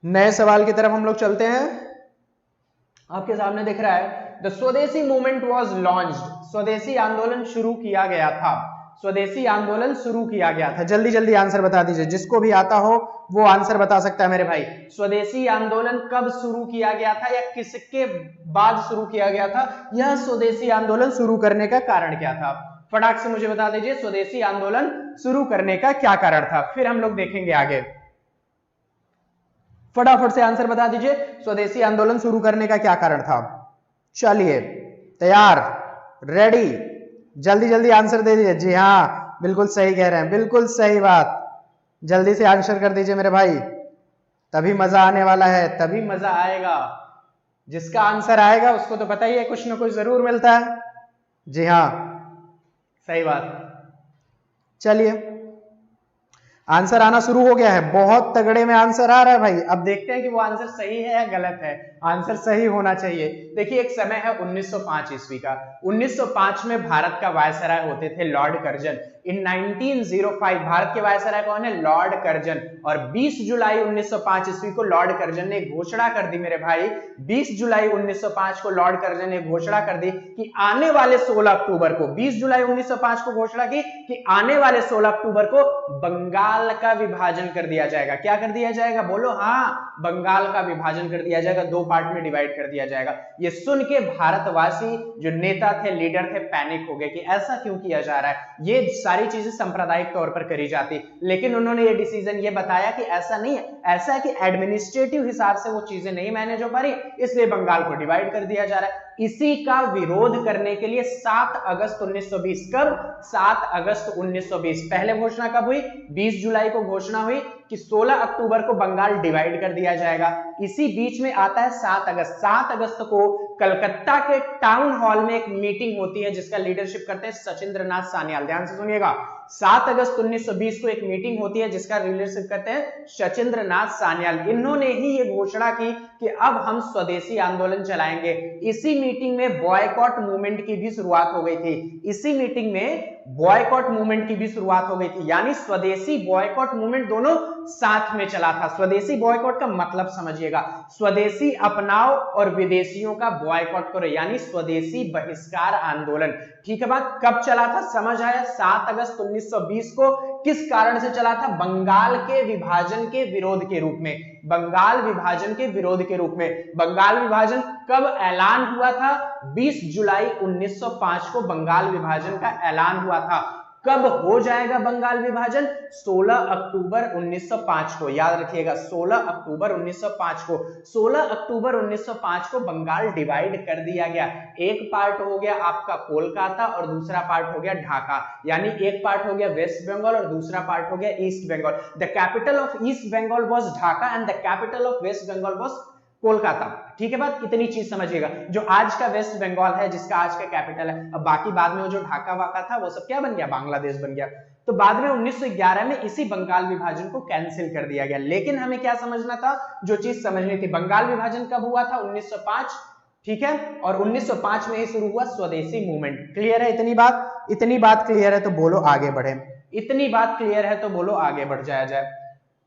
नए सवाल की तरफ हम लोग चलते हैं। आपके सामने दिख रहा है द स्वदेशी मूवमेंट वॉज लॉन्च्ड, स्वदेशी आंदोलन शुरू किया गया था, स्वदेशी आंदोलन शुरू किया गया था। जल्दी जल्दी आंसर बता दीजिए, जिसको भी आता हो वो आंसर बता सकता है मेरे भाई। स्वदेशी आंदोलन कब शुरू किया गया था या किसके बाद शुरू किया गया था? यह स्वदेशी आंदोलन शुरू करने का कारण क्या था? फटाक से मुझे बता दीजिए, स्वदेशी आंदोलन शुरू करने का क्या कारण था, फिर हम लोग देखेंगे आगे। फटाफट से आंसर बता दीजिए, स्वदेशी आंदोलन शुरू करने का क्या कारण था? चलिए, तैयार, रेडी, जल्दी जल्दी आंसर दे दीजिए। जी हाँ, बिल्कुल सही कह रहे हैं, बिल्कुल सही बात। जल्दी से आंसर कर दीजिए मेरे भाई, तभी मजा आने वाला है, तभी मजा आएगा। जिसका आंसर आएगा उसको तो पता ही है, कुछ ना कुछ जरूर मिलता है। जी हाँ, सही बात। चलिए, आंसर आना शुरू हो गया है, बहुत तगड़े में आंसर आ रहा है भाई। अब देखते हैं कि वो आंसर सही है या गलत है। आंसर सही होना चाहिए। देखिए, एक समय है 1905 ईस्वी का। 1905 में भारत का वायसराय होते थे लॉर्ड कर्जन। इन 1905 भारत के वायसराय कौन है? Lord Curzon. और 20 जुलाई 1905 ईस्वी को लॉर्ड कर्जन ने घोषणा कर दी मेरे भाई, 20 जुलाई 1905 को लॉर्ड कर्जन ने घोषणा कर दी कि आने वाले 16 अक्टूबर को, 20 जुलाई 1905 को घोषणा की कि आने वाले 16 अक्टूबर को बंगाल का विभाजन कर दिया जाएगा। क्या कर दिया जाएगा? बोलो हाँ, बंगाल का विभाजन कर दिया जाएगा, दो पार्ट में डिवाइड कर दिया जाएगा। ये सुन के भारतवासी जो नेता थे, लीडर थे, पैनिक हो गए कि ऐसा क्यों किया जा रहा है। ये सारी चीजें सांप्रदायिक तौर पर करी जाती, लेकिन उन्होंने ये डिसीजन ये बताया कि ऐसा नहीं है, ऐसा है कि एडमिनिस्ट्रेटिव हिसाब से वो चीजें नहीं मैनेज हो पा रही, इसलिए बंगाल को डिवाइड कर दिया जा रहा है। इसी का विरोध करने के लिए 7 अगस्त 1920, कब? 7 अगस्त 1920। पहले घोषणा कब हुई? 20 जुलाई को घोषणा हुई कि 16 अक्टूबर को बंगाल डिवाइड कर दिया जाएगा। इसी बीच में आता है 7 अगस्त। 7 अगस्त को कलकत्ता के टाउन हॉल में एक मीटिंग होती है जिसका लीडरशिप करते हैं सचिंद्रनाथ सान्याल। ध्यान से सुनिएगा, 7 अगस्त 1920 को एक मीटिंग होती है जिसका लीडरशिप करते हैं सचिंद्रनाथ सान्याल। इन्होंने ही ये घोषणा की कि अब हम स्वदेशी आंदोलन चलाएंगे। इसी मीटिंग में बॉयकॉट मूवमेंट की भी शुरुआत हो गई थी। इसी मीटिंग में बॉयकॉट मूवमेंट की भी शुरुआत हो गई थी, यानी स्वदेशी बॉयकॉट मूवमेंट दोनों साथ में चला था। स्वदेशी बॉयकॉट का मतलब समझिएगा, स्वदेशी अपनाओ और विदेशियों का बॉयकॉट करो, यानी स्वदेशी बहिष्कार आंदोलन। ठीक है बात? कब चला था? समझ आया? 7 अगस्त 1920 को। किस कारण से चला था? बंगाल के विभाजन के विरोध के रूप में। बंगाल विभाजन के विरोध के रूप में। बंगाल विभाजन कब ऐलान हुआ था? 20 जुलाई 1905 को बंगाल विभाजन का ऐलान हुआ था। कब हो जाएगा बंगाल विभाजन? 16 अक्टूबर 1905 को। याद रखिएगा, 16 अक्टूबर 1905 को। 16 अक्टूबर 1905 को बंगाल डिवाइड कर दिया गया। एक पार्ट हो गया आपका कोलकाता और दूसरा पार्ट हो गया ढाका, यानी एक पार्ट हो गया वेस्ट बंगाल और दूसरा पार्ट हो गया east Bengal. The capital of east Bengal was Dhaka and the capital of west Bengal was Kolkata. ठीक है बात? इतनी चीज समझिएगा। जो आज का वेस्ट बंगाल है, जिसका आज का कैपिटल है, अब बाकी बाद में वो जो ढाका वाका था वो सब क्या बन गया? बांग्लादेश बन गया। तो बाद में 1911 में इसी बंगाल विभाजन को कैंसिल कर दिया गया। लेकिन हमें क्या समझना था? जो चीज समझनी थी, बंगाल विभाजन कब हुआ था? 1905। ठीक है, और 1905 में ही शुरू हुआ स्वदेशी मूवमेंट। क्लियर है इतनी बात? इतनी बात क्लियर है तो बोलो आगे बढ़े। इतनी बात क्लियर है तो बोलो आगे बढ़ जाया जाए।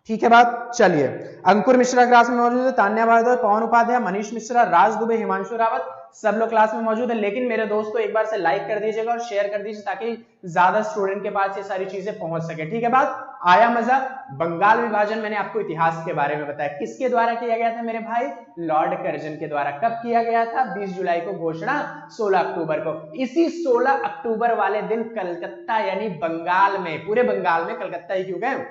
ठीक है बात? चलिए, अंकुर मिश्रा क्लास में मौजूद है, तान्या भारद्वाज, पवन उपाध्याय, मनीष मिश्रा, राज दुबे, हिमांशु रावत, सब लोग क्लास में मौजूद है। लेकिन मेरे दोस्त को एक बार से लाइक कर दीजिएगा और शेयर कर दीजिए ताकि ज्यादा स्टूडेंट के पास ये सारी चीजें पहुंच सके। ठीक है बात? आया मजा? बंगाल विभाजन मैंने आपको इतिहास के बारे में बताया, किसके द्वारा किया गया था मेरे भाई? लॉर्ड कर्जन के द्वारा। कब किया गया था? 20 जुलाई को घोषणा, 16 अक्टूबर को। इसी 16 अक्टूबर वाले दिन कलकत्ता यानी बंगाल में, पूरे बंगाल में, कलकत्ता ही क्यों गए,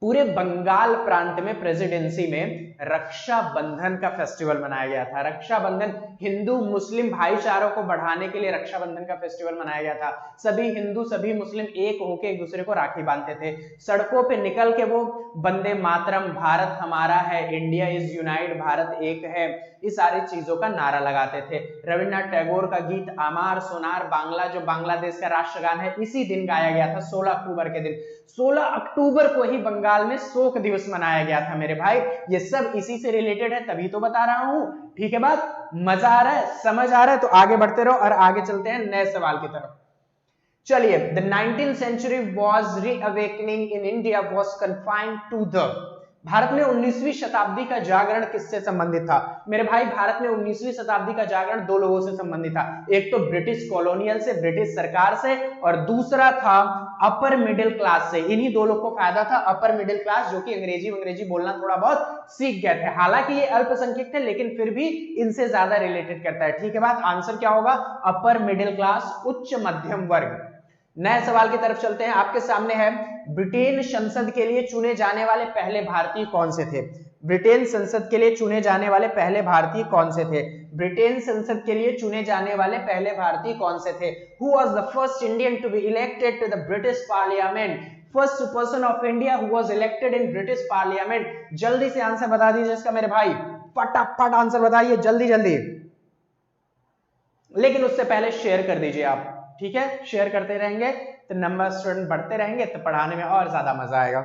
पूरे बंगाल प्रांत में, प्रेसिडेंसी में रक्षाबंधन का फेस्टिवल मनाया गया था। रक्षाबंधन हिंदू मुस्लिम भाईचारों को बढ़ाने के लिए रक्षाबंधन का फेस्टिवल मनाया गया था। सभी हिंदू सभी मुस्लिम एक होकर एक दूसरे को राखी बांधते थे। सड़कों पे निकल के वो वंदे मातरम, भारत हमारा है, इंडिया इज यूनाइट, भारत एक है, इस सारी चीजों का नारा लगाते थे। रविन्द्रनाथ टैगोर का गीत अमार सोनार बांग्ला, जो बांग्लादेश का राष्ट्रगान है, इसी दिन गाया गया था, 16 अक्टूबर के दिन। 16 अक्टूबर को ही बंगाल में शोक दिवस मनाया गया था मेरे भाई। ये सब इसी से रिलेटेड है, तभी तो बता रहा हूं। ठीक है बात? मजा आ रहा है? समझ आ रहा है? तो आगे बढ़ते रहो और आगे चलते हैं नए सवाल की तरफ। चलिए, the 19th century was reawakening in India was confined to the Bharat में 19वीं शताब्दी का जागरण किससे संबंधित था? मेरे भाई भारत में 19वीं शताब्दी का जागरण दो लोगों से संबंधित था, एक तो ब्रिटिश कॉलोनियल से, ब्रिटिश सरकार से, और दूसरा था अपर मिडिल क्लास से। इन्हीं दो लोग को फायदा था, अपर मिडिल क्लास जो कि अंग्रेजी बोलना थोड़ा बहुत सीख गए थे। हालांकि ये अल्पसंख्यक थे लेकिन फिर भी इनसे ज्यादा रिलेटेड करता है। ठीक है बात, आंसर क्या होगा? अपर मिडिल क्लास, उच्च मध्यम वर्ग। नए सवाल की तरफ चलते हैं। आपके सामने है, ब्रिटेन संसद के लिए चुने जाने वाले पहले भारतीय कौन से थे? ब्रिटेन संसद के लिए चुने जाने वाले पहले भारतीय कौन से थे? ब्रिटेन संसद के लिए चुने जाने वाले पहले भारतीय कौन से थे? Who was the first Indian to be elected to the British Parliament? First person of India who was elected in British Parliament. जल्दी से आंसर बता दीजिए इसका मेरे भाई, फटाफट आंसर बताइए जल्दी जल्दी, लेकिन उससे पहले शेयर कर दीजिए आप। ठीक है, शेयर करते रहेंगे तो नंबर स्टूडेंट बढ़ते रहेंगे, तो पढ़ाने में और ज्यादा मजा आएगा।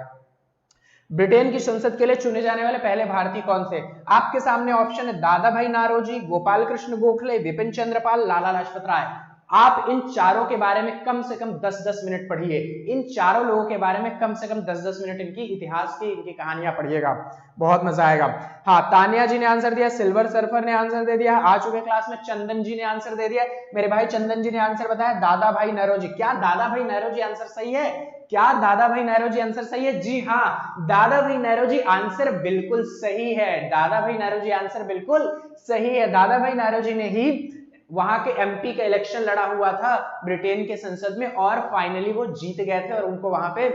ब्रिटेन की संसद के लिए चुने जाने वाले पहले भारतीय कौन थे? आपके सामने ऑप्शन है दादा भाई नारोजी, गोपाल कृष्ण गोखले, विपिन चंद्र पाल, लाला लाजपत राय। आप इन चारों के बारे में कम से कम 10-10 मिनट पढ़िए। इन चारों लोगों के बारे में कम से कम 10-10 मिनट इनकी इतिहास की, इनकी कहानियां पढ़िएगा, बहुत मजा आएगा। हाँ, तानिया जी ने आंसर दिया, सिल्वर सर्फर ने आंसर दे दिया, आ चुके क्लास में चंदन जी ने आंसर दे दिया। मेरे भाई चंदन जी ने आंसर बताया दादा भाई नौरोजी। क्या दादा भाई नौरोजी आंसर सही है? क्या दादा भाई नौरोजी आंसर सही है? जी हाँ, दादा भाई नौरोजी आंसर बिल्कुल सही है। दादा भाई नौरोजी आंसर बिल्कुल सही है। दादा भाई नौरोजी ने ही वहां के एमपी का इलेक्शन लड़ा हुआ था ब्रिटेन के संसद में, और फाइनली वो जीत गए थे और उनको वहां पे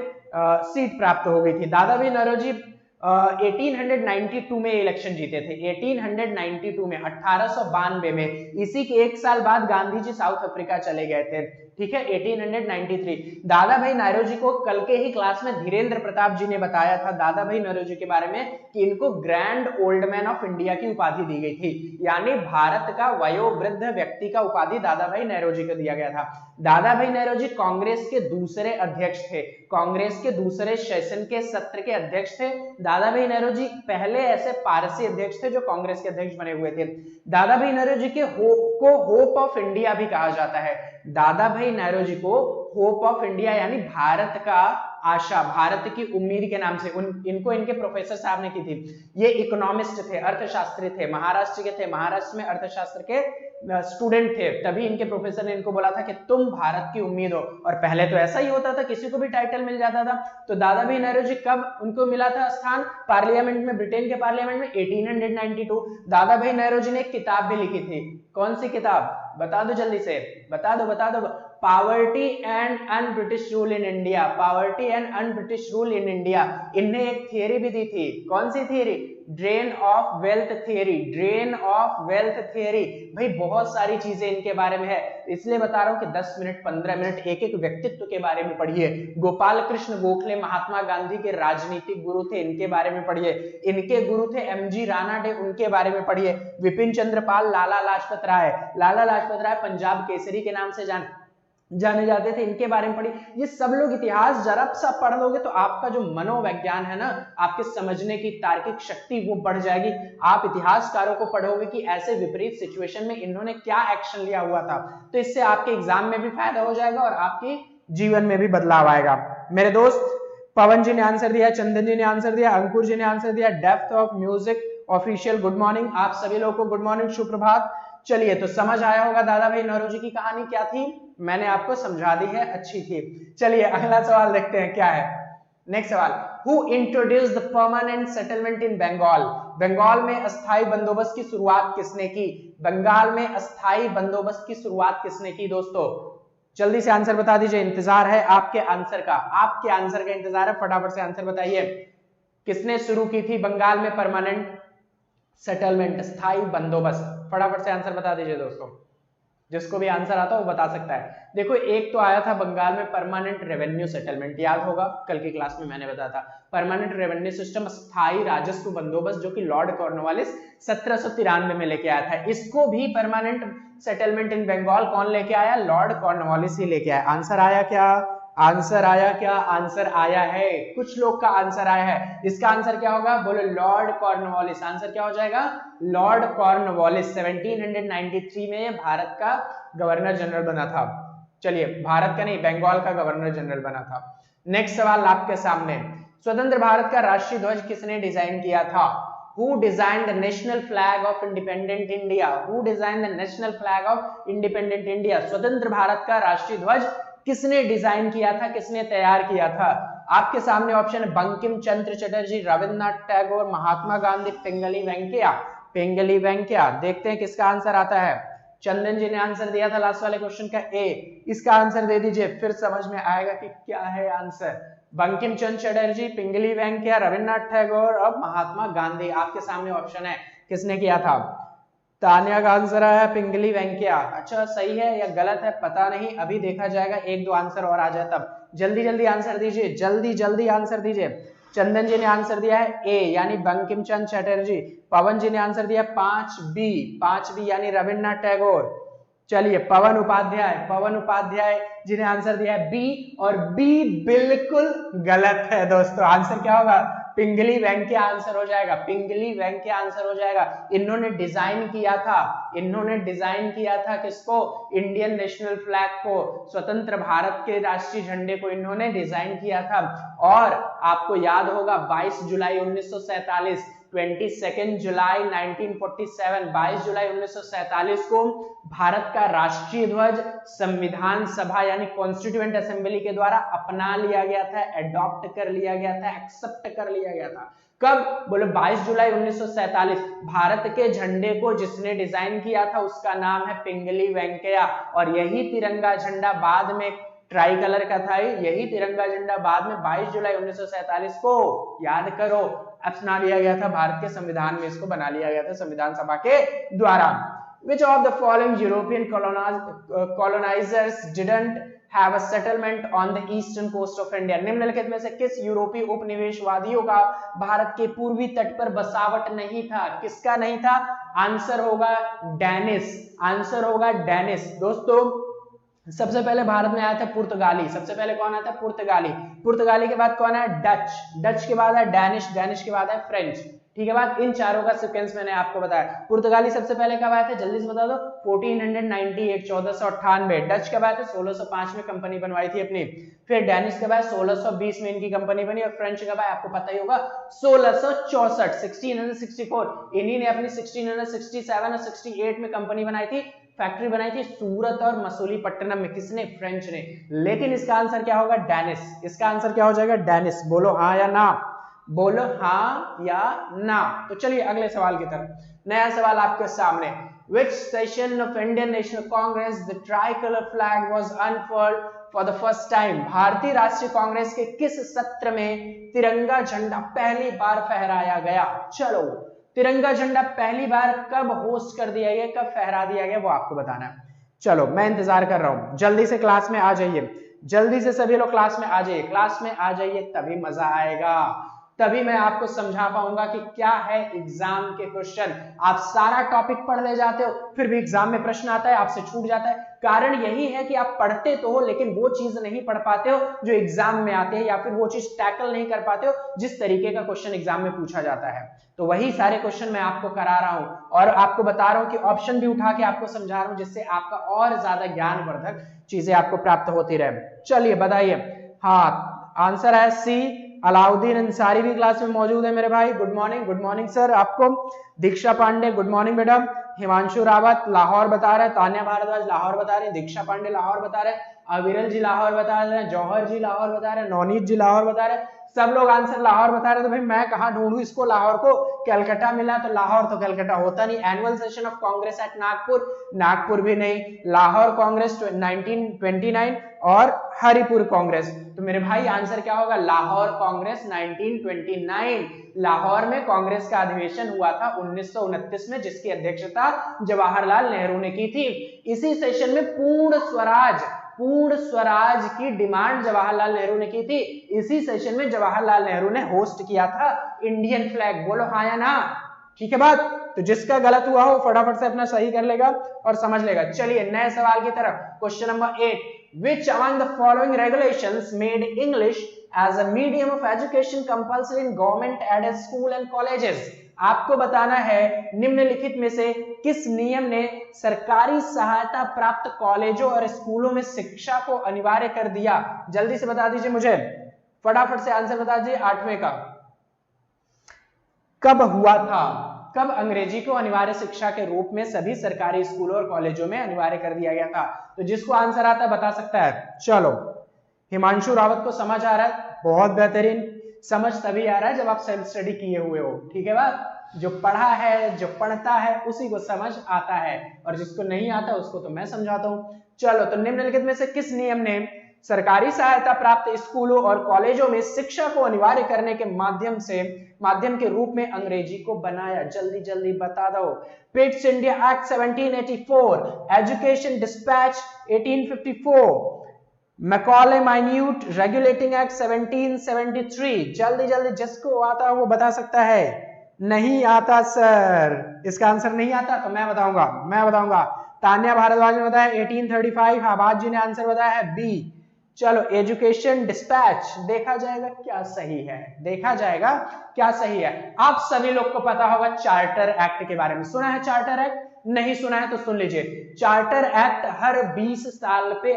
सीट प्राप्त हो गई थी। दादा भाई नौरोजी 1892 में इलेक्शन जीते थे, 1892 में, 1892 में। इसी के एक साल बाद गांधी जी साउथ अफ्रीका चले गए थे। ठीक है, 1893। दादा भाई नौरोजी को कल के ही क्लास में धीरेन्द्र प्रताप जी ने बताया था दादा भाई नौरोजी के बारे में कि इनको grand old man of India की उपाधि दी गई थी, यानी भारत का वयोवृद्ध व्यक्ति का उपाधि दादा भाई नौरोजी को दिया गया था। दादा भाई नौरोजी कांग्रेस के दूसरे अध्यक्ष थे, कांग्रेस के दूसरे सेशन के सत्र के अध्यक्ष थे। दादा भाई नौरोजी पहले ऐसे पारसी अध्यक्ष थे जो कांग्रेस के अध्यक्ष बने हुए थे। दादा भाई नौरोजी के होप ऑफ इंडिया भी कहा जाता है। दादा भाई नौरोजी को होप ऑफ इंडिया यानी भारत का आशा, भारत की उम्मीद के नाम से इनको इनके प्रोफेसर साहब ने की थी। ये इकोनॉमिस्ट थे, अर्थशास्त्री थे, महाराष्ट्र के थे, महाराष्ट्र में अर्थशास्त्र के स्टूडेंट थे, तभी इनके प्रोफेसर ने इनको बोला था कि तुम भारत की उम्मीद हो। और पहले तो ऐसा ही होता था, किसी को भी टाइटल मिल जाता था। तो दादा भाई नौरोजी कब उनको मिला था स्थान पार्लियामेंट में, ब्रिटेन के पार्लियामेंट में? 1892। दादा भाई नौरोजी ने एक किताब भी लिखी थी, कौन सी किताब बता दो जल्दी से, बता दो। Poverty and un British rule in India, poverty and un British rule in India. इन्हें एक थियरी भी दी थी, कौन सी theory? Drain of wealth theory, drain of wealth theory. भाई बहुत सारी चीजें इनके बारे में है, इसलिए बता रहा हूं कि 10 मिनट 15 मिनट एक एक व्यक्तित्व के बारे में पढ़िए। गोपाल कृष्ण गोखले महात्मा गांधी के राजनीतिक गुरु थे, इनके बारे में पढ़िए। इनके गुरु थे एमजी रानाडे, उनके बारे में पढ़िए। विपिन चंद्र पाल, लाला लाजपत राय, लाला लाजपत राय पंजाब केसरी के नाम से जाने जाते थे, इनके बारे में पढ़ी। ये सब लोग इतिहास जरा सा पढ़ लोगे तो आपका जो मनोविज्ञान है ना, आपके समझने की तार्किक शक्ति वो बढ़ जाएगी। आप इतिहासकारों को पढ़ोगे कि ऐसे विपरीत सिचुएशन में इन्होंने क्या एक्शन लिया हुआ था, तो इससे आपके एग्जाम में भी फायदा हो जाएगा और आपके जीवन में भी बदलाव आएगा। मेरे दोस्त पवन जी ने आंसर दिया, चंदन जी ने आंसर दिया, अंकुर जी ने आंसर दिया, depth of music official good morning, आप सभी लोगों को गुड मॉर्निंग, सुप्रभात। चलिए, तो समझ आया होगा दादा भाई नौरोजी की कहानी क्या थी, मैंने आपको समझा दी है, अच्छी थी। चलिए अगला सवाल देखते हैं क्या है। नेक्स्ट सवाल, who introduced the permanent settlement in Bengal? Bengal में अस्थायी बंदोबस्त की शुरुआत किसने की? बंगाल में अस्थायी बंदोबस्त की शुरुआत किसने की? दोस्तों जल्दी से आंसर बता दीजिए, इंतजार है आपके आंसर का, आपके आंसर का इंतजार है, फटाफट से आंसर बताइए। किसने शुरू की थी बंगाल में परमानेंट सेटलमेंट, स्थायी बंदोबस्त? फटाफट से आंसर बता दीजिए दोस्तों, जिसको भी आंसर आता है वो बता सकता है। देखो एक तो आया था बंगाल में परमानेंट रेवेन्यू सेटलमेंट, याद होगा कल की क्लास में मैंने बताया था, परमानेंट रेवेन्यू सिस्टम, स्थायी राजस्व बंदोबस्त, जो कि लॉर्ड कॉर्नवालिस 1793 में लेके आया था। इसको भी परमानेंट सेटलमेंट इन बंगाल कौन लेके आया? लॉर्ड कॉर्नवालिस ही लेके आया। आंसर आया क्या? आंसर आया क्या? आंसर आया है, कुछ लोग का आंसर आया है। इसका आंसर क्या होगा? बोलो लॉर्ड कॉर्नवालिस। आंसर क्या हो जाएगा? लॉर्ड कॉर्नवालिस 1793 में भारत का गवर्नर जनरल बना था। चलिए, भारत का नहीं, बंगाल का गवर्नर जनरल बना था। नेक्स्ट सवाल आपके सामने, स्वतंत्र भारत का राष्ट्रीय ध्वज किसने डिजाइन किया था? Who designed the national flag of independent India? Who designed the national flag of independent India? स्वतंत्र भारत का राष्ट्रीय ध्वज किसने डिजाइन किया था, किसने तैयार किया था? आपके सामने ऑप्शन है बंकिम चंद्र चटर्जी, रविन्द्रनाथ टैगोर, महात्मा गांधी, पिंगली वेंकैया। पिंगली वेंकैया। देखते हैं किसका आंसर आता है। चंदन जी ने आंसर दिया था लास्ट वाले क्वेश्चन का ए। इसका आंसर दे दीजिए, फिर समझ में आएगा कि क्या है आंसर। बंकिम चंद्र चटर्जी, पिंगली वेंकैया, रविन्द्रनाथ टैगोर और महात्मा गांधी। आपके सामने ऑप्शन है, किसने किया था? तान्या का आंसर है पिंगली वेंकैया। अच्छा, सही है या गलत है पता नहीं, अभी देखा जाएगा, एक दो आंसर और आ जाए तब। जल्दी जल्दी आंसर दीजिए, जल्दी जल्दी आंसर दीजिए। चंदन जी ने आंसर दिया है ए यानी बंकिम चंद्र चटर्जी। पवन जी ने आंसर दिया 5B यानी रविन्द्रनाथ टैगोर। चलिए पवन उपाध्याय जी ने आंसर दिया है बी, और बी बिल्कुल गलत है दोस्तों। आंसर क्या होगा? पिंगली वेंकैया आंसर हो जाएगा, पिंगली वेंकैया आंसर हो जाएगा। इन्होंने डिजाइन किया था किसको? इंडियन नेशनल फ्लैग को, स्वतंत्र भारत के राष्ट्रीय झंडे को इन्होंने डिजाइन किया था। और आपको याद होगा 22 जुलाई 1947, 22 जुलाई 1947, 22 जुलाई 1947 को भारत का राष्ट्रीय ध्वज संविधान सभा यानी कॉन्स्टिट्यूएंट असेंबली के द्वारा अपना लिया गया था, एडॉप्ट कर लिया गया था, एक्सेप्ट कर लिया गया था। कब? बोले 22 जुलाई 1947। भारत के झंडे को जिसने डिजाइन किया था उसका नाम है पिंगली वेंकैया। और यही तिरंगा झंडा बाद में ट्राई कलर का था, यही तिरंगा झंडा बाद में 22 जुलाई 1947 को, याद करो, अपना लिया गया था भारत के संविधान में, इसको बना लिया गया था संविधान सभा के द्वारा। Which of the following European colonizers didn't have a settlement on the eastern coast of India? निम्नलिखित में से किस यूरोपीय उपनिवेशवादियों का भारत के पूर्वी तट पर बसावट नहीं था? किसका नहीं था? आंसर होगा डेनिस, आंसर होगा डेनिस। दोस्तों सबसे पहले भारत में आया था पुर्तगाली। सबसे पहले कौन आया था? पुर्तगाली। पुर्तगाली के बाद कौन है? डच। डच के बाद है डैनिश। डैनिश के बाद है फ्रेंच। ठीक है बात, इन चारों का सीक्वेंस मैंने आपको बताया। पुर्तगाली सबसे पहले कब आया था? जल्दी से बता दो। 1498, 1498। डच कब आया था? 1605 में कंपनी बनवाई थी अपनी। फिर डैनिश कब आया? 1620 में इनकी कंपनी बनी। और फ्रेंच कब आया? आपको पता ही होगा 1664, 1664। इन्हीं ने अपनी 1667 और 68 में कंपनी बनाई थी, फैक्ट्री बनाई थी सूरत और मसूलीपट्टनम में। किसने? फ्रेंच ने। लेकिन इसका आंसर क्या होगा? डेनिस। इसका आंसर क्या हो जाएगा? डेनिस। बोलो हाँ या ना, बोलो हाँ या ना। तो चलिए अगले सवाल की तरफ। नया सवाल आपके सामने। Which session of Indian National Congress the tricolor flag was unfurled for the first time? भारतीय राष्ट्रीय कांग्रेस के किस सत्र में तिरंगा झंडा पहली बार फहराया गया? चलो, तिरंगा झंडा पहली बार कब होस्ट कर दिया गया, कब फहरा दिया गया, वो आपको बताना है। चलो मैं इंतजार कर रहा हूं, जल्दी से क्लास में आ जाइए, जल्दी से सभी लोग क्लास में आ जाइए, क्लास में आ जाइए, तभी मजा आएगा, तभी मैं आपको समझा पाऊंगा कि क्या है एग्जाम के क्वेश्चन। आप सारा टॉपिक पढ़ ले जाते हो, फिर भी एग्जाम में प्रश्न आता है, आपसे छूट जाता है। कारण यही है कि आप पढ़ते तो हो लेकिन वो चीज नहीं पढ़ पाते हो जो एग्जाम में आते हैं, या फिर वो चीज टैकल नहीं कर पाते हो जिस तरीके का क्वेश्चन एग्जाम में पूछा जाता है। तो वही सारे क्वेश्चन मैं आपको करा रहा हूं और आपको बता रहा हूं कि ऑप्शन भी उठा के आपको समझा रहा हूं, जिससे आपका और ज्यादा ज्ञानवर्धक चीजें आपको प्राप्त होती रहे। चलिए बताइए। हाँ, आंसर है सी, अलाउद्दीन अंसारी भी क्लास में मौजूद है मेरे भाई। गुड मॉर्निंग सर आपको। Deeksha Pandey good morning madam. Himanshu Rawat Lahore बता रहे हैं, तान्या भारद्वाज लाहौर बता रहे हैं, दीक्षा पांडे लाहौर बता रहे हैं, अविरल जी लाहौर बता रहे हैं, जौहर जी लाहौर बता रहे हैं, नवनीत जी लाहौर बता रहे हैं, सब लोग आंसर लाहौर बता रहे हैं। तो भाई मैं कहाँ ढूंढूं इसको, लाहौर को? कलकत्ता मिला तो लाहौर तो कलकत्ता होता नहीं। Annual session of Congress at Nagpur, Nagpur भी नहीं। लाहौर कांग्रेस 1929 और हरिपुर कांग्रेस। तो मेरे भाई आंसर क्या होगा? लाहौर कांग्रेस 1929। लाहौर में कांग्रेस का अधिवेशन हुआ था 1929 में, जिसकी अध्यक्षता जवाहरलाल नेहरू ने की थी। इसी सेशन में पूर्ण स्वराज की डिमांड जवाहरलाल नेहरू ने की थी। इसी सेशन में जवाहरलाल नेहरू ने होस्ट किया था इंडियन फ्लैग। बोलो हाँ या ना? ठीक है बात। तो जिसका गलत हुआ हो फटाफट से अपना सही कर लेगा और समझ लेगा। चलिए नए सवाल की तरफ। Question number 8, which among the following regulations made English as a medium of education compulsory in government aided school and colleges? आपको बताना है निम्नलिखित में से किस नियम ने सरकारी सहायता प्राप्त कॉलेजों और स्कूलों में शिक्षा को अनिवार्य कर दिया? जल्दी से बता दीजिए मुझे, फटाफट से आंसर बता दीजिए 8वें का कब हुआ था, कब अंग्रेजी को अनिवार्य शिक्षा के रूप में सभी सरकारी स्कूलों और कॉलेजों में अनिवार्य कर दिया गया था। तो जिसको आंसर आता है बता सकता है। चलो हिमांशु रावत को समझ आ रहा है, बहुत बेहतरीन। समझ तभी आ रहा है जब आप सेल्फ स्टडी किए हुए हो, ठीक है बात। जो पढ़ा है, जो पढ़ता है, उसी को समझ आता है, और जिसको नहीं आता उसको तो मैं समझाता हूं। चलो, तो निम्नलिखित में से किस नियम ने सरकारी सहायता प्राप्त स्कूलों और कॉलेजों में शिक्षा को अनिवार्य करने के माध्यम के रूप में अंग्रेजी को बनाया? जल्दी जल्दी बता दो। Pitt's India act 1784, education dispatch 1854, Macaulay minute regulating act 1773। जल्दी जल्दी जिसको आता है वो बता सकता है। नहीं आता सर, इसका आंसर नहीं आता तो मैं बताऊंगा। तान्या भारद्वाज ने बताया 1835, आबाद जी ने आंसर बताया है बी। चलो, एजुकेशन डिस्पैच, देखा जाएगा क्या सही है। आप सभी लोग को पता होगा चार्टर एक्ट के बारे में। सुना है चार्टर एक्ट? नहीं सुना है तो सुन लीजिए। चार्टर एक्ट हर 20 साल पे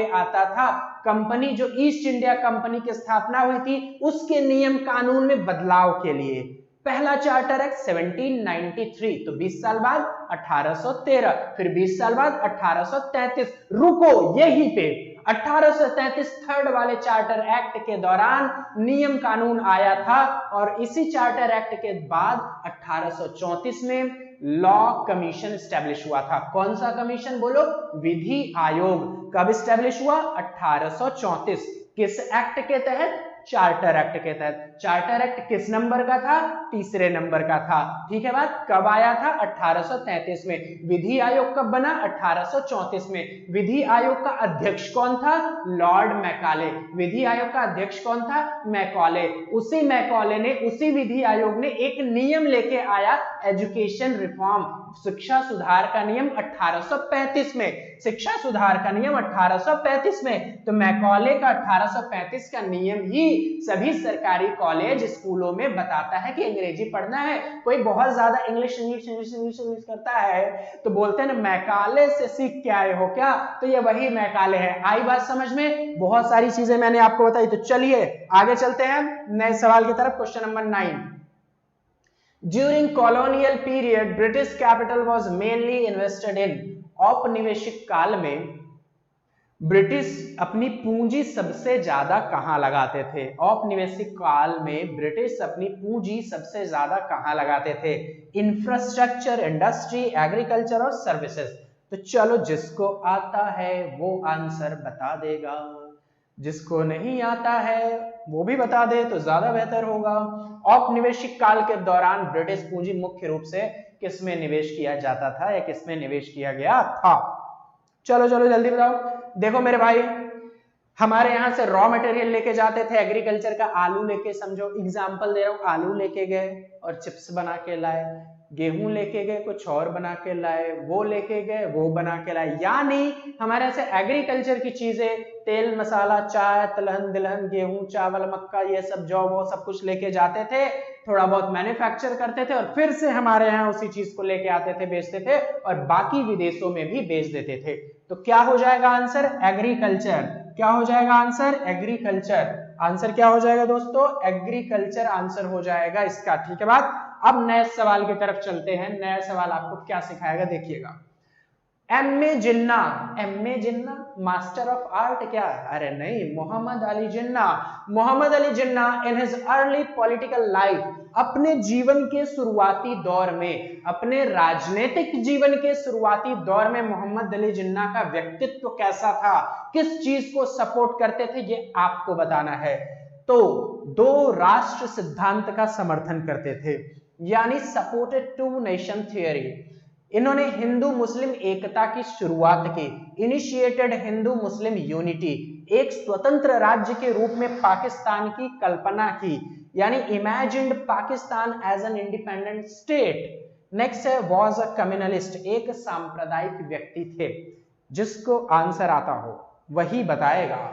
आता था। कंपनी जो ईस्ट इंडिया कंपनी की स्थापना हुई थी, उसके नियम कानून में बदलाव के लिए पहला चार्टर एक्ट 1793, तो 20 साल बाद 1813, फिर 20 साल बाद 1833। रुको यहीं पे, 1833 थर्ड वाले चार्टर एक्ट के दौरान नियम कानून आया था, और इसी चार्टर एक्ट के बाद 1834 में लॉ कमीशन स्टैब्लिश हुआ था। कौन सा कमीशन बोलो? विधि आयोग। कब स्टैब्लिश हुआ? 1834। किस एक्ट के तहत? चार्टर एक्ट के तहत। चार्टर एक्ट किस नंबर का था? तीसरे नंबर का था, ठीक है बात। कब आया था? 1833 में। विधि आयोग कब बना? 1834 में। विधि आयोग का अध्यक्ष कौन था? Lord Macaulay. विधि आयोग का अध्यक्ष कौन था? मैकॉले। उसी मैकॉले ने, उसी विधि आयोग ने एक नियम लेके आया, एजुकेशन रिफॉर्म, शिक्षा सुधार का नियम 1835 में। शिक्षा सुधार का नियम 1835 में। तो मैकॉले का 1835 का नियम ही सभी सरकारी कॉलेज स्कूलों में बताता है कि अंग्रेजी पढ़ना है। कोई बहुत ज्यादा इंग्लिश करता है तो बोलते हैं ना मैकाले से सीख के आए हो क्या, तो ये वही मैकाले है। आई बात समझ में? बहुत सारी चीजें मैंने आपको बताई। तो चलिए आगे चलते हैं नए सवाल की तरफ। Question number 9। During colonial period, British capital was mainly invested in। औपनिवेशिक काल में ब्रिटिश अपनी पूंजी सबसे ज्यादा कहां लगाते थे? औपनिवेशिक काल में ब्रिटिश अपनी पूंजी सबसे ज्यादा कहां लगाते थे? इंफ्रास्ट्रक्चर, इंडस्ट्री, एग्रीकल्चर और सर्विसेज। तो चलो, जिसको आता है वो आंसर बता देगा, जिसको नहीं आता है वो भी बता दे तो ज्यादा बेहतर होगा। औपनिवेशिक काल के दौरान ब्रिटिश पूंजी मुख्य रूप से किस में निवेश किया जाता था या किस में निवेश किया गया था? चलो जल्दी बताओ। देखो मेरे भाई, हमारे यहां से रॉ मटेरियल लेके जाते थे एग्रीकल्चर का। आलू लेके, समझो एग्जांपल दे रहा हूं, आलू लेके गए और चिप्स बना के लाए। गेहूं लेके गए, कुछ और बना के लाए। वो लेके गए, वो बना के लाए। यानी हमारे यहाँ से एग्रीकल्चर की चीजें, तेल, मसाला, चाय, तिलहन, दिलहन, गेहूं, चावल, मक्का, ये सब जौ वो सब कुछ लेके जाते थे, थोड़ा बहुत मैन्युफैक्चर करते थे और फिर से हमारे यहाँ उसी चीज को लेके आते थे, बेचते थे और बाकी विदेशों में भी बेच देते थे। तो क्या हो जाएगा आंसर? एग्रीकल्चर। क्या हो जाएगा आंसर? एग्रीकल्चर। आंसर क्या हो जाएगा दोस्तों? एग्रीकल्चर आंसर हो जाएगा इसका, ठीक है बात। अब नए सवाल की तरफ चलते हैं। नया सवाल आपको क्या सिखाएगा देखिएगा। M A. Jinnah, M A. Jinnah master of art क्या? अरे नहीं, Mohammad Ali Jinnah. Mohammad Ali Jinnah in his early political life, अपने जीवन के शुरुआती दौर में, अपने राजनीतिक जीवन के शुरुआती दौर में मोहम्मद अली जिन्ना का व्यक्तित्व कैसा था, किस चीज को सपोर्ट करते थे, ये आपको बताना है। तो दो राष्ट्र सिद्धांत का समर्थन करते थे, यानी सपोर्टेड टू नेशन थियरी। इन्होंने हिंदू मुस्लिम एकता की शुरुआत की, इनिशिएटेड हिंदू मुस्लिम यूनिटी। एक स्वतंत्र राज्य के रूप में पाकिस्तान की कल्पना की, यानी imagined Pakistan as an independent state. Next है वॉज अ कम्युनलिस्ट, एक सांप्रदायिक व्यक्ति थे। जिसको आंसर आता हो वही बताएगा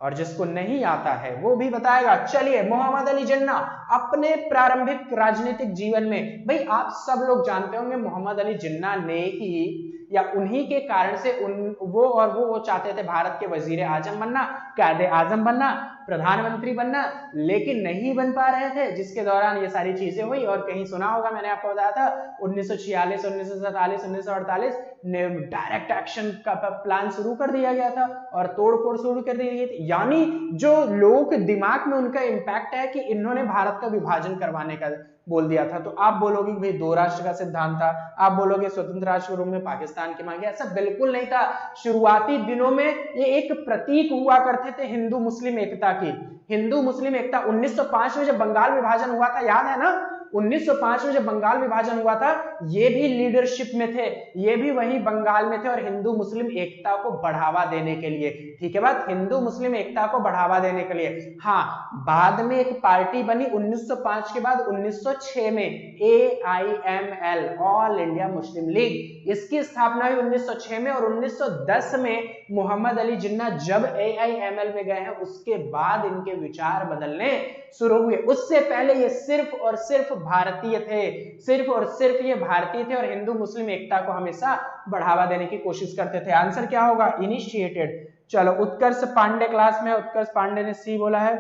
और जिसको नहीं आता है वो भी बताएगा। चलिए, मोहम्मद अली जिन्ना अपने प्रारंभिक राजनीतिक जीवन में, भाई आप सब लोग जानते होंगे मोहम्मद अली जिन्ना ने ही या उन्हीं के कारण से वो चाहते थे भारत के वजीर आजम बनना, कायदे आजम बनना, प्रधानमंत्री बनना, लेकिन नहीं बन पा रहे थे, जिसके दौरान ये सारी चीजें हुई। और कहीं सुना होगा, मैंने आपको बताया था 1946, 1947, 1948 डायरेक्ट एक्शन का प्लान शुरू कर दिया गया था और तोड़फोड़ शुरू कर दी गई थी। यानी जो लोगों के दिमाग में उनका इंपैक्ट है कि इन्होंने भारत का विभाजन करवाने का बोल दिया था। तो आप बोलोगे भाई 2 राष्ट्र का सिद्धांत था, आप बोलोगे स्वतंत्र राष्ट्र के रूप में पाकिस्तान की मांगे, ऐसा बिल्कुल नहीं था। शुरुआती दिनों में ये एक प्रतीक हुआ करते थे हिंदू मुस्लिम एकता की। हिंदू मुस्लिम एकता 1905 में जब बंगाल विभाजन हुआ था, याद है ना, 1905 में जब बंगाल विभाजन हुआ था, ये भी लीडरशिप में थे, ये भी वही बंगाल में थे और हिंदू मुस्लिम एकता को बढ़ावा देने के लिए, ठीक है बात, हिंदू मुस्लिम एकता को बढ़ावा देने के लिए। हाँ, बाद में एक पार्टी बनी 1905 के बाद 1906 में AIML, all India Muslim league, इसकी स्थापना हुई 1906 में और 1910 में मोहम्मद अली जिन्ना जब AIML में गए हैं, उसके बाद इनके विचार बदलने शुरू हुए। उससे पहले ये सिर्फ और सिर्फ भारतीय थे, सिर्फ और सिर्फ ये भारतीय थे और हिंदू मुस्लिम एकता को हमेशा बढ़ावा देने की कोशिश करते थे। आंसर क्या होगा? इनिशिएटेड। चलो, उत्कर्ष पांडे क्लास में, उत्कर्ष पांडे ने सी बोला है।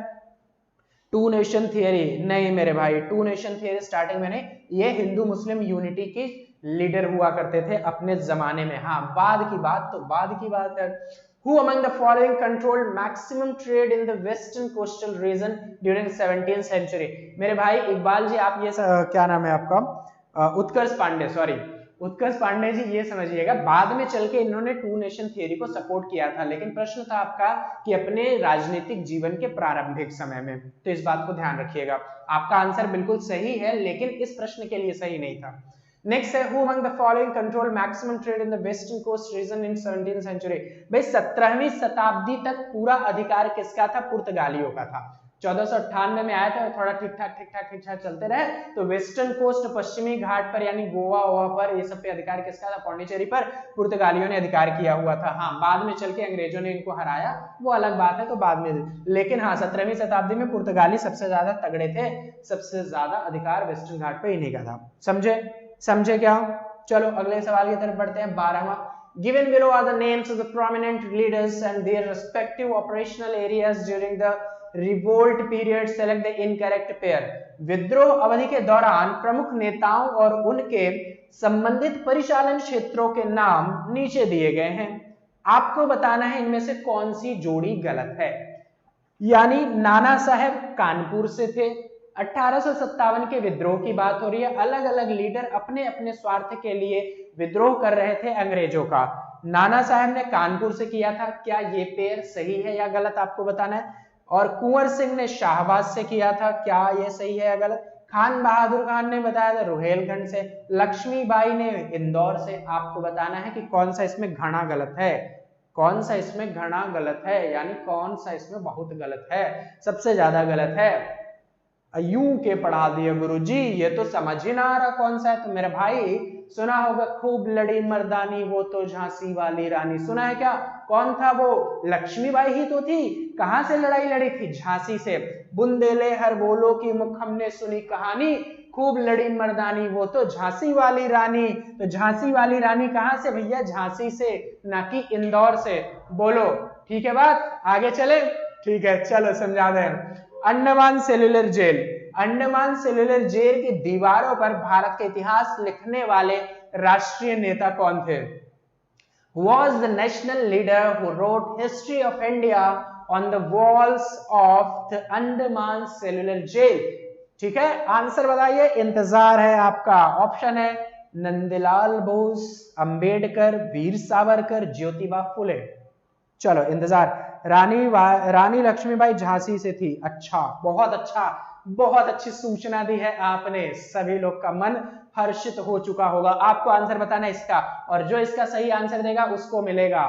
टू नेशन थियरी नहीं मेरे भाई, टू नेशन थियरी स्टार्टिंग में नहीं, ये हिंदू मुस्लिम यूनिटी की लीडर हुआ करते थे अपने जमाने में। हाँ, बाद की बात तो बाद की बात है। Who among the following controlled maximum trade in the western coastal region during 17th century? मेरे भाई इकबाल जी, आप ये क्या नाम है आपका? उत्कर्ष पांडे, सॉरी उत्कर्ष पांडे जी, ये समझिएगा बाद में चल के इन्होंने टू नेशन थियरी को सपोर्ट किया था, लेकिन प्रश्न था आपका कि अपने राजनीतिक जीवन के प्रारंभिक समय में, तो इस बात को ध्यान रखिएगा। आपका आंसर बिल्कुल सही है, लेकिन इस प्रश्न के लिए सही नहीं था। नेक्स्ट है, who among the following controlled maximum trade in the western coast region in 17th century? भाई 17वीं शताब्दी तक पूरा अधिकार किसका था? पुर्तगालियों का था। 1498 में आया था और थोड़ा ठीक ठाक चलते रहे, तो वेस्टर्न कोस्ट, पश्चिमी घाट पर यानी गोवा पर, ये सब पे अधिकार किसका था? पौंडीचेरी पर पुर्तगालियों ने अधिकार किया हुआ था। हाँ, बाद में चल के अंग्रेजों ने इनको हराया, वो अलग बात है, तो बाद में, लेकिन हाँ 17वीं शताब्दी में पुर्तगाली सबसे ज्यादा तगड़े थे, सबसे ज्यादा अधिकार वेस्टर्न घाट पे इन्हीं का था। समझे क्या? चलो अगले सवाल की तरफ बढ़ते हैं। 12वां, given below are the names of the prominent leaders and their respective operational areas during the revolt period, select the incorrect pair। विद्रोह अवधि के दौरान प्रमुख नेताओं और उनके संबंधित परिचालन क्षेत्रों के नाम नीचे दिए गए हैं, आपको बताना है इनमें से कौन सी जोड़ी गलत है। यानी नाना साहेब कानपुर से थे, 1857 के विद्रोह की बात हो रही है, अलग अलग लीडर अपने अपने स्वार्थ के लिए विद्रोह कर रहे थे अंग्रेजों का। नाना साहब ने कानपुर से किया था, क्या ये पेयर सही है या गलत आपको बताना है। और कुंवर सिंह ने शाहबाज से किया था, क्या ये सही है या गलत। खान बहादुर खान ने बताया था रुहेलखंड से, लक्ष्मीबाई ने इंदौर से। आपको बताना है कि कौन सा इसमें घना गलत है, कौन सा इसमें घना गलत है, यानी कौन सा इसमें बहुत गलत है, सबसे ज्यादा गलत है। यूं के पढ़ा दिए गुरुजी, ये तो समझ ही ना आ रहा कौन सा है। तो मेरे भाई सुना होगा खूब लड़ी मर्दानी वो तो झांसी वाली रानी, सुना है क्या? कौन था वो? लक्ष्मीबाई ही तो थी। कहां से लड़ाई लड़ी थी? झांसी से। बुंदेले हर बोलो की मुख हमने सुनी कहानी, खूब लड़ी मर्दानी वो तो झांसी वाली रानी। तो झांसी वाली रानी कहां से भैया? झांसी से, ना कि इंदौर से। बोलो ठीक है बात, आगे चले? ठीक है, चलो समझा दें। Andaman cellular jail, Andaman cellular jail की दीवारों पर भारत का इतिहास लिखने वाले राष्ट्रीय नेता कौन थे? Was the national leader who wrote history of India on the walls of the Andaman Cellular Jail? ठीक है, आंसर बताइए, इंतजार है आपका। ऑप्शन है नंदलाल बोस, अंबेडकर, वीर सावरकर, ज्योतिबा फुले। चलो इंतजार। रानी लक्ष्मीबाई झांसी से थी। अच्छा, बहुत अच्छा, बहुत अच्छी सूचना दी है आपने, सभी लोग का मन हर्षित हो चुका होगा। आपको आंसर बताना है इसका, और जो इसका सही आंसर देगा उसको मिलेगा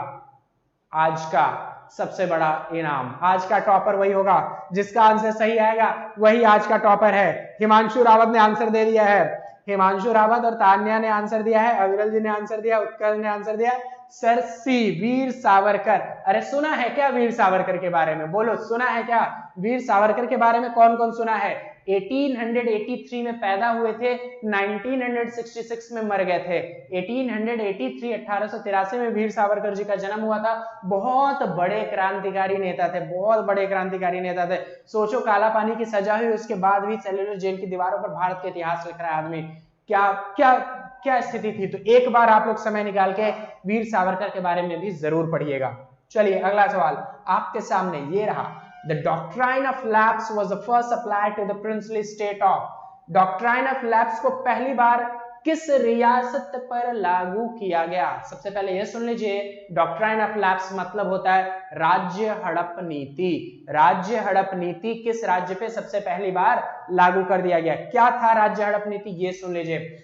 आज का सबसे बड़ा इनाम। आज का टॉपर वही होगा जिसका आंसर सही आएगा, वही आज का टॉपर है। हिमांशु रावत ने आंसर दे दिया है, हिमांशु रावत और तान्या ने आंसर दिया है, अविरल जी ने आंसर दिया, उत्कर्ष ने आंसर दिया, सर सी, वीर सावरकर। अरे सुना है क्या वीर सावरकर के बारे में? बोलो सुना है क्या वीर सावरकर के बारे में? कौन कौन सुना है? 1883 में पैदा हुए थे, 1966 में मर गए थे। 1883 में वीर सावरकर जी का जन्म हुआ था। बहुत बड़े क्रांतिकारी नेता थे, बहुत बड़े क्रांतिकारी नेता थे। सोचो, काला पानी की सजा हुई, उसके बाद भी सेल्यूलर जेल की दीवारों पर भारत के इतिहास लिख रहा है आदमी। क्या क्या क्या स्थिति थी? तो एक बार आप लोग समय निकाल के वीर सावरकर के बारे में भी जरूर पढ़िएगा। चलिए अगला सवाल आपके सामने ये रहा। The doctrine of lapse was the first applied to the princely state of। Doctrine of lapse को पहली बार किस रियासत पर लागू किया गया? सबसे पहले यह सुन लीजिए, डॉक्ट्राइन ऑफ लैप्स मतलब होता है राज्य हड़प नीति। राज्य हड़प नीति किस राज्य पे सबसे पहली बार लागू कर दिया गया? क्या था राज्य हड़प नीति? ये सुन लीजिए।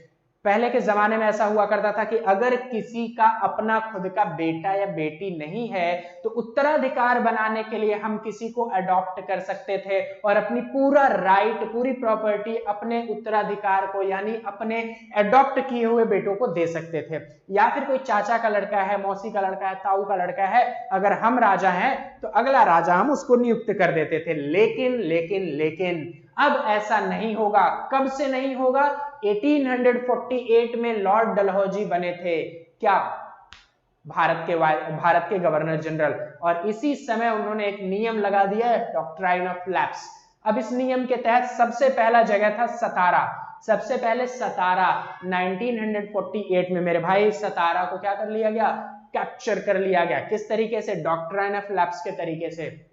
पहले के जमाने में ऐसा हुआ करता था कि अगर किसी का अपना खुद का बेटा या बेटी नहीं है तो उत्तराधिकार बनाने के लिए हम किसी को अडॉप्ट कर सकते थे और अपनी पूरा राइट, पूरी प्रॉपर्टी अपने उत्तराधिकार को यानी अपने अडॉप्ट किए हुए बेटों को दे सकते थे। या फिर कोई चाचा का लड़का है, मौसी का लड़का है, ताऊ का लड़का है, अगर हम राजा हैं तो अगला राजा हम उसको नियुक्त कर देते थे। लेकिन लेकिन लेकिन अब ऐसा नहीं होगा। कब से नहीं होगा? 1848 में लॉर्ड डलहौजी बने थे क्या? भारत के गवर्नर जनरल, और इसी समय उन्होंने एक नियम लगा दिया है, डॉक्ट्राइन ऑफ लैप्स। अब इस नियम के तहत सबसे पहला जगह था सतारा। सबसे पहले सतारा 1948 में मेरे भाई सतारा को क्या कर लिया गया? कैप्चर कर लिया गया। किस तरीके से? डॉक्ट्राइन ऑफ लैप्स के तरीके से।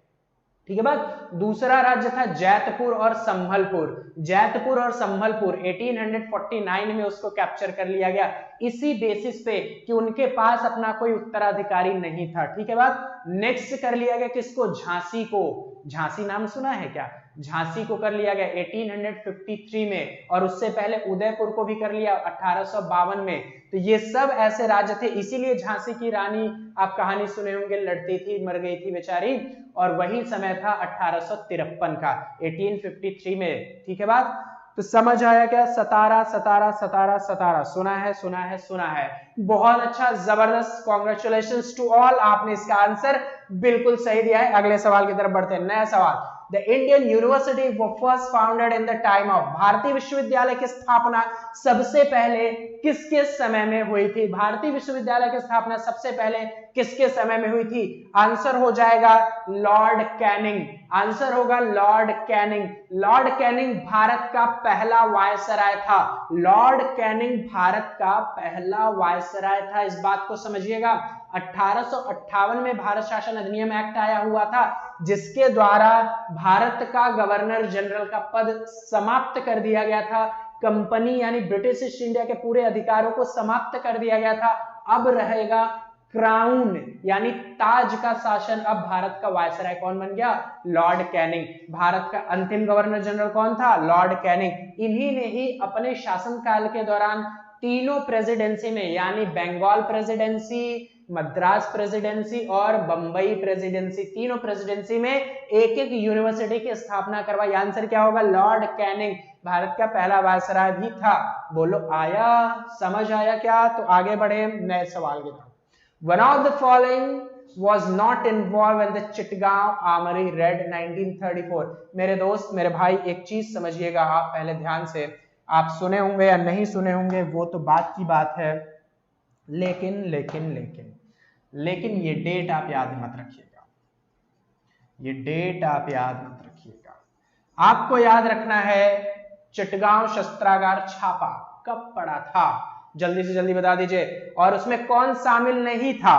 ठीक है बात। दूसरा राज्य था जैतपुर और संभलपुर। जैतपुर और संभलपुर 1849 में उसको कैप्चर कर लिया गया, इसी बेसिस पे कि उनके पास अपना कोई उत्तराधिकारी नहीं था। ठीक है बात। नेक्स्ट कर लिया गया किसको? झांसी को। झांसी नाम सुना है क्या? झांसी को कर लिया गया 1853 में, और उससे पहले उदयपुर को भी कर लिया 1852 में। तो ये सब ऐसे राज्य थे, इसीलिए झांसी की रानी आप कहानी सुने होंगे, लड़ती थी, मर गई थी बेचारी, और वही समय था 1853 का, 1853 में। ठीक है बात। तो समझ आया क्या? सतारा सतारा सतारा सतारा सुना है, सुना है, सुना है। बहुत अच्छा, जबरदस्त, कॉन्ग्रेचुलेशंस टू ऑल, आपने इसका आंसर बिल्कुल सही दिया है। अगले सवाल की तरफ बढ़ते हैं। नया सवाल। The Indian University was first founded in the time of। भारतीय विश्वविद्यालय की स्थापना सबसे पहले किसके समय में हुई थी? भारतीय विश्वविद्यालय की स्थापना सबसे पहले किसके समय में हुई थी? आंसर हो जाएगा लॉर्ड कैनिंग। आंसर होगा Lord Canning. Lord Canning Bharat का पहला वायसराय था। लॉर्ड कैनिंग भारत का पहला वायसराय था, इस बात को समझिएगा। 1858 में भारत शासन अधिनियम एक्ट आया हुआ था, जिसके द्वारा भारत का गवर्नर जनरल का पद समाप्त कर दिया गया था। कंपनी यानी ब्रिटिश ईस्ट इंडिया के पूरे अधिकारों को समाप्त कर दिया गया था। अब रहेगा क्राउन यानी ताज का शासन। अब भारत का वायसराय कौन बन गया? Lord Canning. भारत का अंतिम गवर्नर जनरल कौन था? Lord Canning. इन्हीं ने ही अपने शासनकाल के दौरान तीनों प्रेसिडेंसी में यानी बंगाल प्रेसिडेंसी, मद्रास प्रेसिडेंसी और बंबई प्रेसिडेंसी, तीनों प्रेसिडेंसी में एक एक यूनिवर्सिटी की स्थापना करवाई। आंसर क्या होगा? लॉर्ड कैनिंग भारत का पहला वायसराय भी था। बोलो आया, समझ आया क्या? तो आगे बढ़े नए सवाल की तरफ। One of the following was not involved in the Chittagong armoury raid 1934। मेरे दोस्त, मेरे भाई, एक चीज समझिएगा आप पहले ध्यान से। आप सुने होंगे या नहीं सुने होंगे वो तो बात की बात है, लेकिन लेकिन लेकिन लेकिन ये डेट आप याद मत रखिएगा। ये डेट आप याद मत रखिएगा। आपको याद रखना है चिटगांव शस्त्रागार छापा कब पड़ा था? जल्दी से जल्दी बता दीजिए। और उसमें कौन शामिल नहीं था?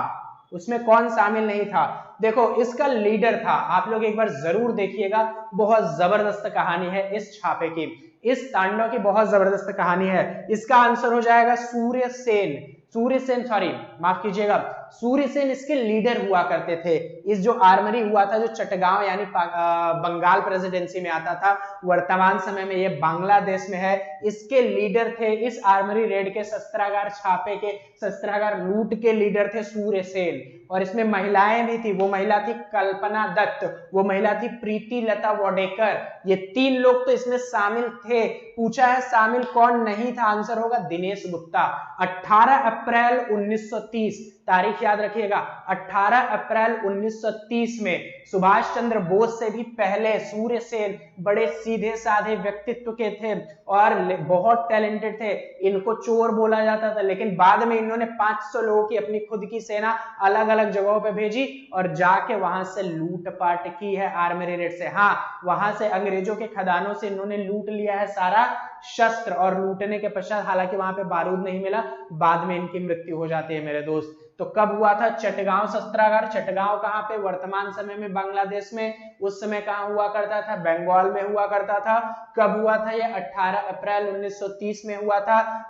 उसमें कौन शामिल नहीं था? देखो, इसका लीडर था, आप लोग एक बार जरूर देखिएगा, बहुत जबरदस्त कहानी है इस छापे की, इस तांडव की बहुत जबरदस्त कहानी है। इसका आंसर हो जाएगा सूर्यसेन। सूर्यसेन, सॉरी माफ कीजिएगा, सूर्यसेन इसके लीडर हुआ करते थे। इस जो आर्मरी हुआ था, जो चटगांव यानी बंगाल प्रेसिडेंसी में आता था, वर्तमान समय में ये बांग्लादेश में है, इसके लीडर थे। इस आर्मरी रेड के शस्त्रागार छापे के, शस्त्रागार लूट के लीडर थे सूर्यसेन। और इसमें महिलाएं भी थी। वो महिला थी कल्पना दत्त, वो महिला थी प्रीति लता वाडेकर। ये 3 लोग तो इसमें शामिल थे। पूछा है शामिल कौन नहीं था, आंसर होगा दिनेश गुप्ता। 18 अप्रैल 1930, तारीख याद रखिएगा, 18 अप्रैल 1930 में सुभाष चंद्र बोस से भी पहले सूर्य सेन बड़े सीधे साधे व्यक्तित्व के थे और बहुत टैलेंटेड थे। इनको चोर बोला जाता था, लेकिन बाद में इन्होंने 500 लोगों की अपनी खुद की सेना अलग अलग जगहों पे भेजी और जाके वहां से लूटपाट की है आर्मी रेड से। हाँ, वहां से अंग्रेजों के खदानों से इन्होंने लूट लिया है सारा शस्त्र, और लूटने के पश्चात हालांकि वहां पे बारूद नहीं मिला, बाद में इनकी मृत्यु हो जाती है मेरे दोस्त। तो कब हुआ था चटगांव शस्त्रागार? चटगांव कहां पे? वर्तमान समय में बांग्लादेश में। उस समय कहां हुआ करता था? बंगाल में हुआ करता था। कब हुआ था ये? 18 अप्रैल 1930 में हुआ था।